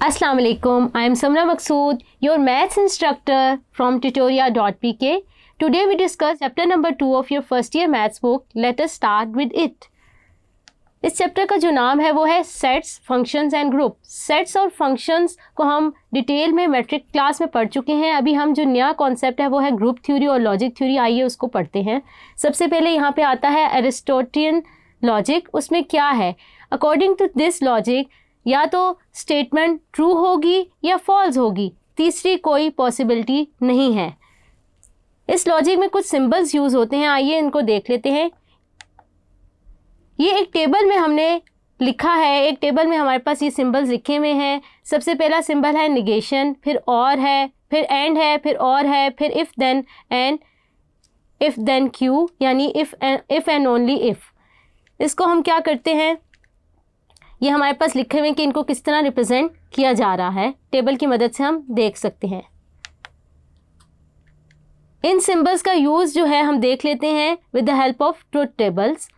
Assalamu alaikum. I am Samra Maqsood, your maths instructor from tutoria.pk. Today we discuss chapter number 2 of your first year maths book. Let us start with it. इस chapter का जो नाम है वो है sets, functions and group. Sets और functions को हम डिटेल में मैट्रिक क्लास में पढ़ चुके हैं। अभी हम जो नया कॉन्सेप्ट है वो है ग्रुप थ्योरी और लॉजिक थ्योरी। आइए उसको पढ़ते हैं। सबसे पहले यहाँ पे आता है एरिस्टोटियन लॉजिक। उसमें क्या है? अकॉर्डिंग टू दिस लॉजिक या तो स्टेटमेंट ट्रू होगी या फॉल्स होगी, तीसरी कोई पॉसिबिलिटी नहीं है। इस लॉजिक में कुछ सिंबल्स यूज़ होते हैं, आइए इनको देख लेते हैं। ये एक टेबल में हमने लिखा है, एक टेबल में हमारे पास ये सिंबल्स लिखे हुए हैं। सबसे पहला सिंबल है निगेशन, फिर और है, फिर एंड है, फिर और है, फिर if then and, if then Q, यानी इफ़ एंड ओनली इफ़। इसको हम क्या करते हैं, ये हमारे पास लिखे हुए हैं कि इनको किस तरह रिप्रेजेंट किया जा रहा है। टेबल की मदद से हम देख सकते हैं। इन सिंबल्स का यूज़ जो है हम देख लेते हैं with the help of truth tables.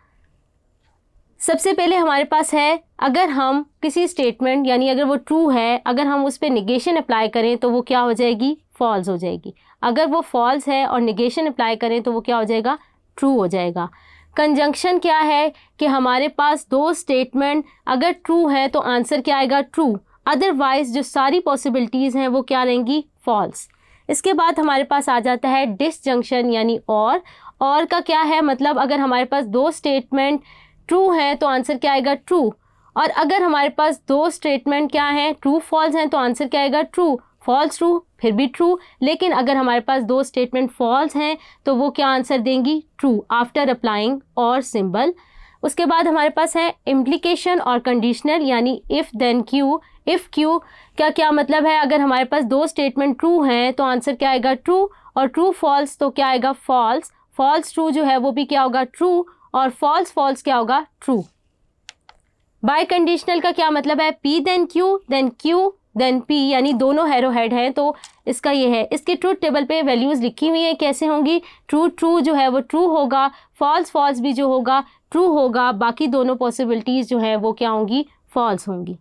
सबसे पहले हमारे पास है, अगर हम किसी स्टेटमेंट यानी अगर वो ट्रू है, अगर हम उस पर निगेशन अप्लाई करें तो वो क्या हो जाएगी? फॉल्स हो जाएगी। अगर वो फॉल्स है और निगेशन अप्लाई करें तो वो क्या हो जाएगा? ट्रू हो जाएगा। कंजंक्शन क्या है कि हमारे पास दो स्टेटमेंट अगर ट्रू है तो आंसर क्या आएगा? ट्रू। अदरवाइज जो सारी पॉसिबिलिटीज़ हैं वो क्या रहेंगी? फॉल्स। इसके बाद हमारे पास आ जाता है डिसजंक्शन यानी और का क्या है मतलब, अगर हमारे पास दो स्टेटमेंट ट्रू है तो आंसर क्या आएगा? ट्रू। और अगर हमारे पास दो स्टेटमेंट क्या हैं? ट्रू फॉल्स हैं तो आंसर क्या आएगा? ट्रू। फॉल्स ट्रू फिर भी ट्रू। लेकिन अगर हमारे पास दो स्टेटमेंट फॉल्स हैं तो वो क्या आंसर देंगी? ट्रू, आफ्टर अप्लाइंग और सिंबल। उसके बाद हमारे पास है इम्प्लीकेशन और कंडीशनल यानी if then Q. If Q का क्या मतलब है? अगर हमारे पास दो स्टेटमेंट ट्रू हैं तो आंसर क्या आएगा? ट्रू। और ट्रू फॉल्स तो क्या आएगा? फॉल्स। फॉल्स ट्रू जो है वो भी क्या होगा? ट्रू। और फॉल्स फॉल्स क्या होगा? ट्रू। बाय कंडीशनल का क्या मतलब है? P then Q then P, यानी दोनों हैरो हेड हैं तो इसका ये है। इसके ट्रूथ टेबल पे वैल्यूज़ लिखी हुई हैं, कैसे होंगी? ट्रू जो है वो ट्रू होगा, फॉल्स भी जो होगा ट्रू होगा, बाकी दोनों पॉसिबिलिटीज़ जो है वो क्या होंगी? फॉल्स होंगी।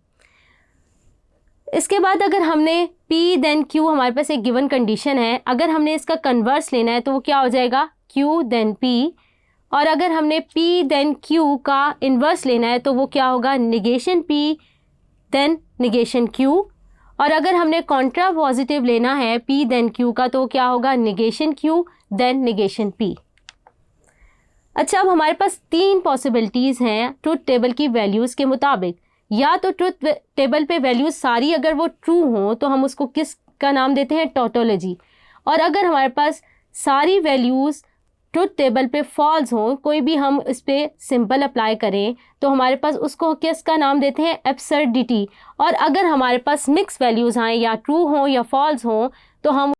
इसके बाद अगर हमने पी देन क्यू, हमारे पास एक गिवन कंडीशन है, अगर हमने इसका कन्वर्स लेना है तो वो क्या हो जाएगा? Q then P. और अगर हमने पी देन क्यू का इन्वर्स लेना है तो वो क्या होगा? Negation P then negation Q. और अगर हमने कॉन्ट्रा पॉजिटिव लेना है पी देन क्यू का तो क्या होगा? Negation Q then negation P. अच्छा, अब हमारे पास तीन पॉसिबिलिटीज़ हैं ट्रुथ टेबल की वैल्यूज़ के मुताबिक। या तो ट्रुथ टेबल पे वैल्यूज़ सारी अगर वो ट्रू हों तो हम उसको किस का नाम देते हैं? टोटोलॉजी। और अगर हमारे पास सारी वैल्यूज़ ट्रुथ टेबल पे फॉल्स हों, कोई भी हम इस पर सिंपल अप्लाई करें तो हमारे पास उसको किसका नाम देते हैं? एब्सर्डिटी। और अगर हमारे पास मिक्स वैल्यूज़ आएँ, या ट्रू हों या फॉल्स हों, तो हम